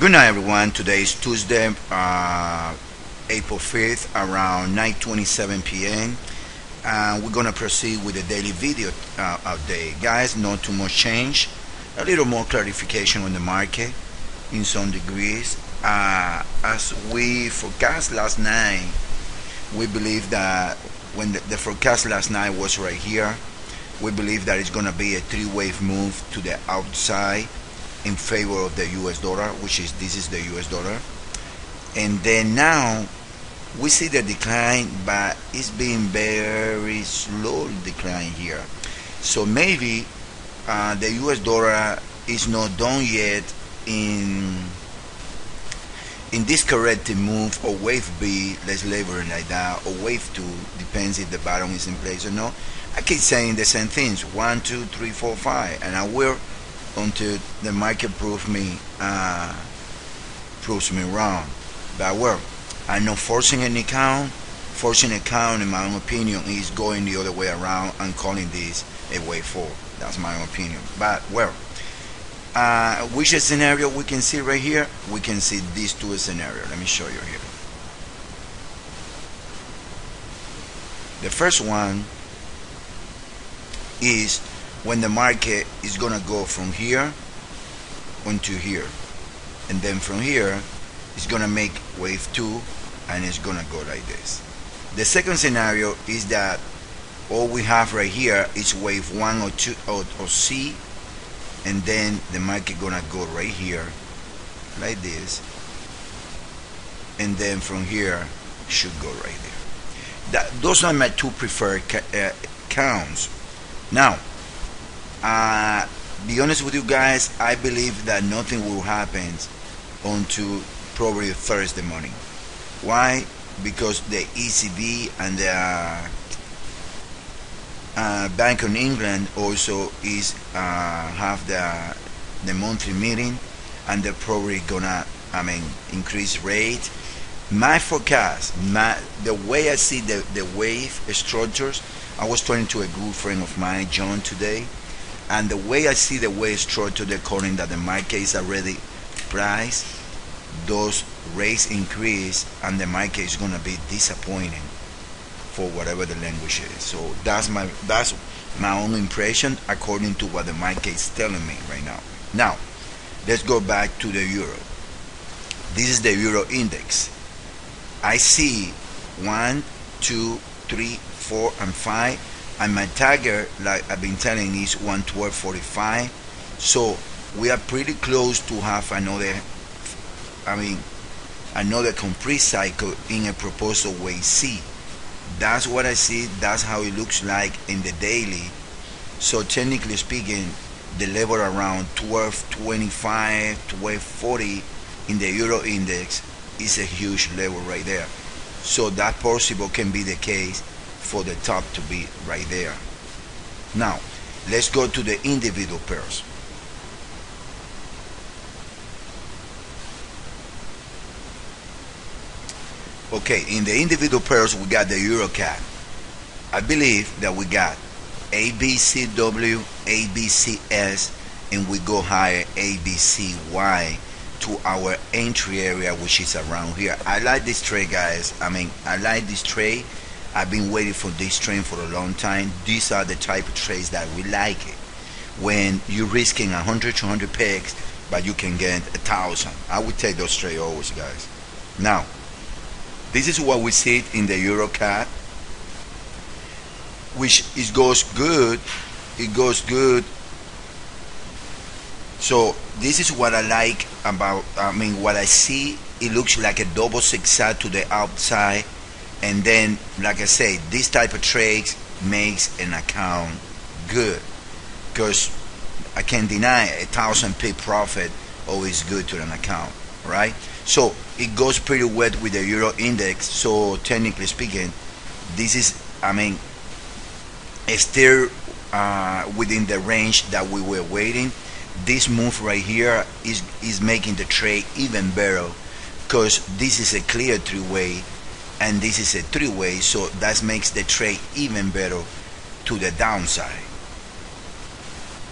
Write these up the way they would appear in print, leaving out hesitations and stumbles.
Good night, everyone. Today is Tuesday, April 5th, around 9:27 p.m. We're gonna proceed with the daily video update, guys. Not too much change, a little more clarification on the market in some degrees. As we forecast last night, we believe that when the forecast last night was right here, we believe that it's gonna be a three-wave move to the outside in favor of the US dollar, which is this is the US dollar. And then now we see the decline, but it's been very slow decline here. So maybe the US dollar is not done yet in this corrective move, or wave B, let's label it like that, or wave 2, depends if the bottom is in place or not. I keep saying the same things, 1, 2, 3, 4, 5, and I will until the market proves me wrong. But well, I'm not forcing any account. Forcing account, in my own opinion, is going the other way around and calling this a wave 4. That's my own opinion. But well, which scenario we can see right here? We can see these two scenarios. Let me show you here. The first one is when the market is gonna go from here onto here, and then from here it's gonna make wave 2 and it's gonna go like this. The second scenario is that all we have right here is wave 1 or 2 or C, and then the market gonna go right here like this, and then from here should go right there. Those are my two preferred counts. Now, be honest with you guys, I believe that nothing will happen until probably Thursday morning. Why? Because the ECB and the Bank of England also is have the monthly meeting, and they're probably gonna increase rate. My forecast, the way I see the wave structures, I was talking to a good friend of mine, John, today, and the way I see the wave structure, according that the market is already priced those rates increase, and the market is gonna be disappointing for whatever the language is. So that's my own impression according to what the market is telling me right now. Now let's go back to the euro. This is the euro index. I see 1, 2, 3, 4, and 5, and my target, like I've been telling, is 112.45. so we are pretty close to have another complete cycle in a proposal wave C. That's what I see. That's how it looks like in the daily. So technically speaking, the level around 12.25, 12.40 in the euro index is a huge level right there. So that possible can be the case for the top to be right there. Now let's go to the individual pairs. Okay, in the individual pairs we got the euro CAD. I believe that we got ABCW, ABCS, and we go higher ABCY to our entry area, which is around here. I like this trade, guys. I like this trade. I've been waiting for this trade for a long time. These are the type of trades that we like it. When you're risking 100, 200 pips, but you can get 1,000. I would take those trades always, guys. Now, this is what we see in the euro CAD, which it goes good. It goes good. So this is what I like about, what I see. It looks like a double zigzag to the outside, and then, like I say, this type of trades makes an account good, because I can't deny 1,000 pip profit always good to an account, right? So it goes pretty well with the euro index. So technically speaking, this is still within the range that we were waiting. This move right here is making the trade even better, because this is a clear three-way and this is a three-way, so that makes the trade even better to the downside.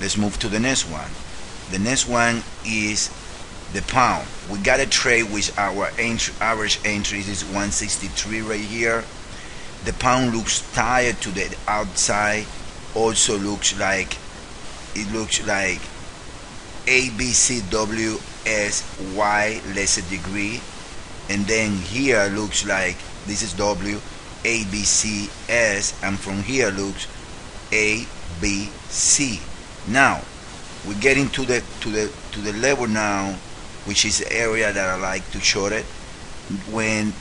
Let's move to the next one. The next one is the pound. We got a trade with our average entry is 163 right here. The pound looks tired to the outside. Also looks like ABCWSY lesser degree, and then here looks like this is W ABCS, and from here looks ABC. Now we're getting to the level now, which is the area that I like to short it, when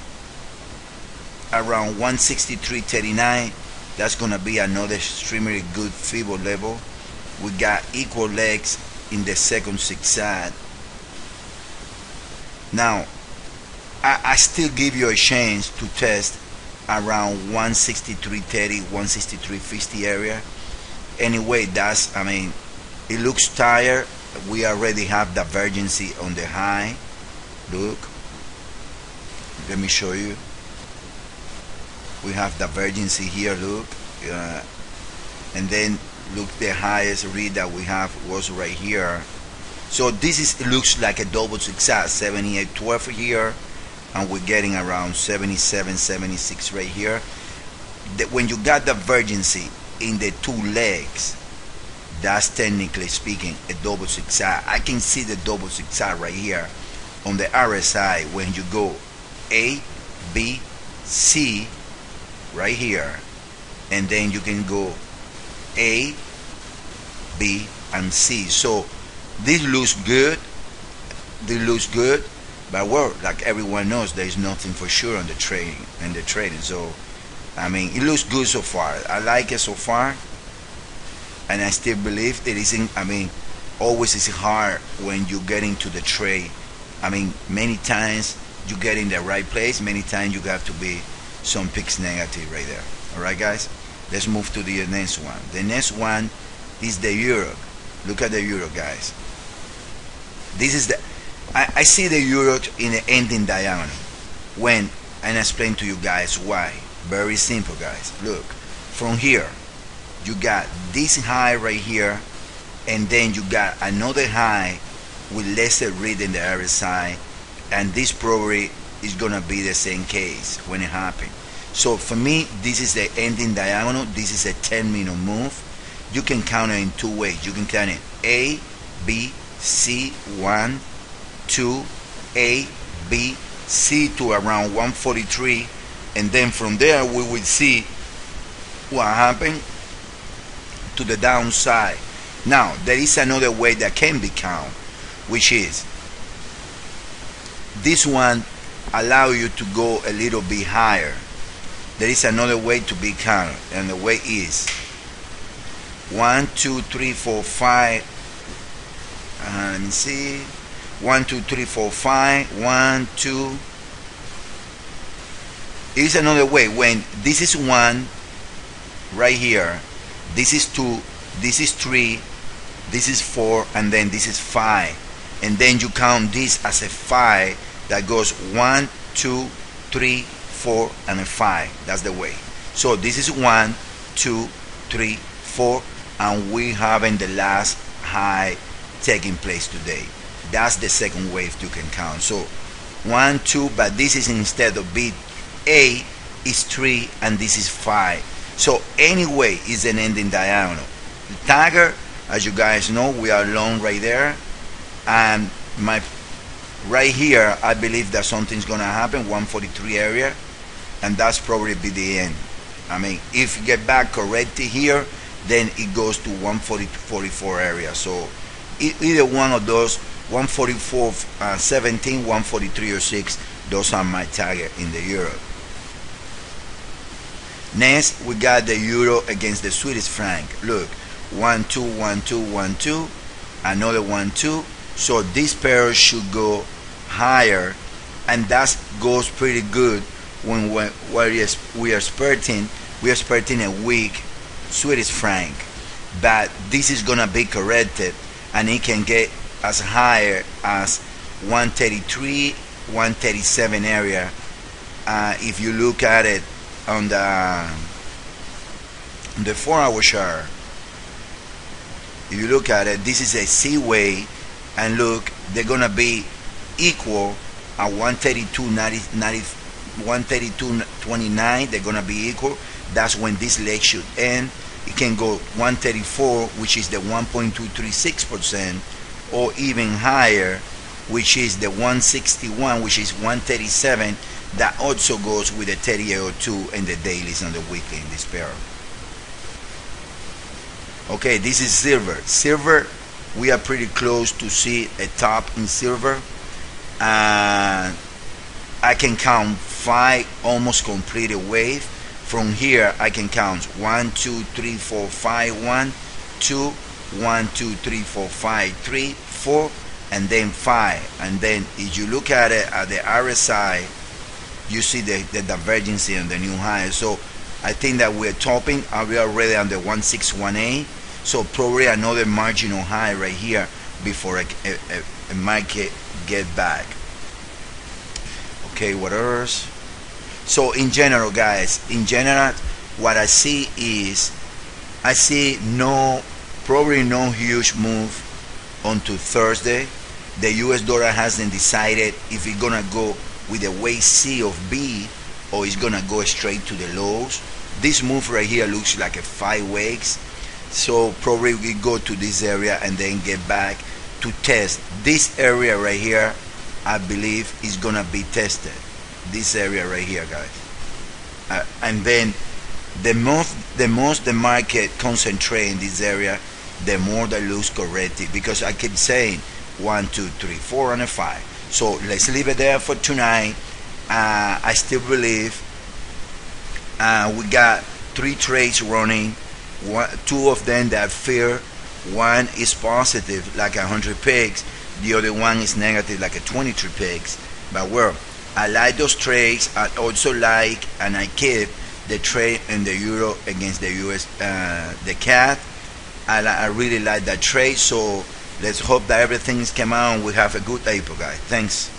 around 163.39. That's gonna be another extremely good feeble level. We got equal legs in the second zigzag. Now I still give you a chance to test around 163.30, 163.50 area. Anyway, that's, I mean, it looks tired. We already have divergency on the high. Look, let me show you. We have divergency here, look, and then look, the highest read that we have was right here. So this is, it looks like a double zigzag, 78.12 here, and we're getting around 77.76 right here. When you got divergency in the two legs, that's technically speaking a double zigzag. I can see the double zigzag right here on the RSI. When you go A, B, C right here, and then you can go A, B, and C. So this looks good. This looks good, but well, like everyone knows, there is nothing for sure on the trading So I mean, it looks good so far. I like it so far, and I still believe it isn't. I mean, always is hard when you get into the trade. I mean, many times you get in the right place. Many times you have to be some picks negative right there. All right, guys. Let's move to the next one. The next one is the euro. Look at the euro, guys. This is the, I see the euro in the ending diagonal. When, and I explain to you guys why. Very simple, guys. Look, from here you got this high right here, and then you got another high with lesser read in the other side, and this probably is gonna be the same case when it happens. So for me, this is the ending diagonal. This is a 10-minute move. You can count it in two ways. You can count it A, B, C, 1, 2, A, B, C to around 143, and then from there we will see what happened to the downside. Now there is another way that can be counted, which is this one allow you to go a little bit higher. There is another way to be counted, and the way is 1, 2, 3, 4, 5. Let me see. 1, 2, 3, 4, 5. 1, 2. Here's another way. When this is 1 right here, this is 2, this is 3, this is 4, and then this is 5, and then you count this as a 5 that goes 1, 2, 3, 4, and a 5. That's the way. So this is 1, 2, 3, 4, and we having the last high taking place today. That's the second wave you can count. So 1, 2, but this is instead of B, A is 3, and this is 5. So anyway, is an ending diagonal. The Tiger, as you guys know, we are long right there, and my right here, I believe that something's gonna happen, 143 area, and that's probably be the end. I mean, if you get back corrected here, then it goes to 144 area. So either one of those, 144, 17, 143 or 6, those are my target in the euro. Next, we got the euro against the Swedish franc. Look, 1, 2, 1, 2, 1, 2, another 1, 2. So this pair should go higher, and that goes pretty good when we are expecting a weak Swedish franc. But this is gonna be corrected, and it can get as high as 133, 137 area. If you look at it on the 4-hour chart, if you look at it, this is a C wave, and look, they're gonna be equal at 132.29. They're gonna be equal. That's when this leg should end. It can go 134, which is the 1.236%, or even higher, which is the 161, which is 137. That also goes with the 3802 and the dailies and the weekly in this pair. Okay, this is silver. Silver, we are pretty close to see a top in silver. I can count 5 almost completed wave. From here I can count 1, 2, 3, 4, 5, 1, 2, 1, 2, 3, 4, 5, 3, 4, and then 5. And then if you look at it at the RSI, you see the divergence and the new high. So I think that we're topping. We are already on the 1618. So probably another marginal high right here before a market get back. Okay, what else? So in general, guys, what I see is, I see probably no huge move onto Thursday. The US dollar hasn't decided if it's gonna go with the wave C of B or it's gonna go straight to the lows. This move right here looks like a 5 weeks. So probably we go to this area and then get back to test this area right here. I believe is gonna be tested. This area right here, guys. And then the most the market concentrate in this area, the more they lose correctly, because I keep saying 1, 2, 3, 4, and a 5. So let's leave it there for tonight. I still believe we got 3 trades running. 2 of them that fear. One is positive, like 100 pigs. The other one is negative, like a 23 pigs. But well, I like those trades. I also like, and I keep the trade in the euro against the US, the CAD. I really like that trade. So let's hope that everything's come out and we have a good April, guys. Thanks.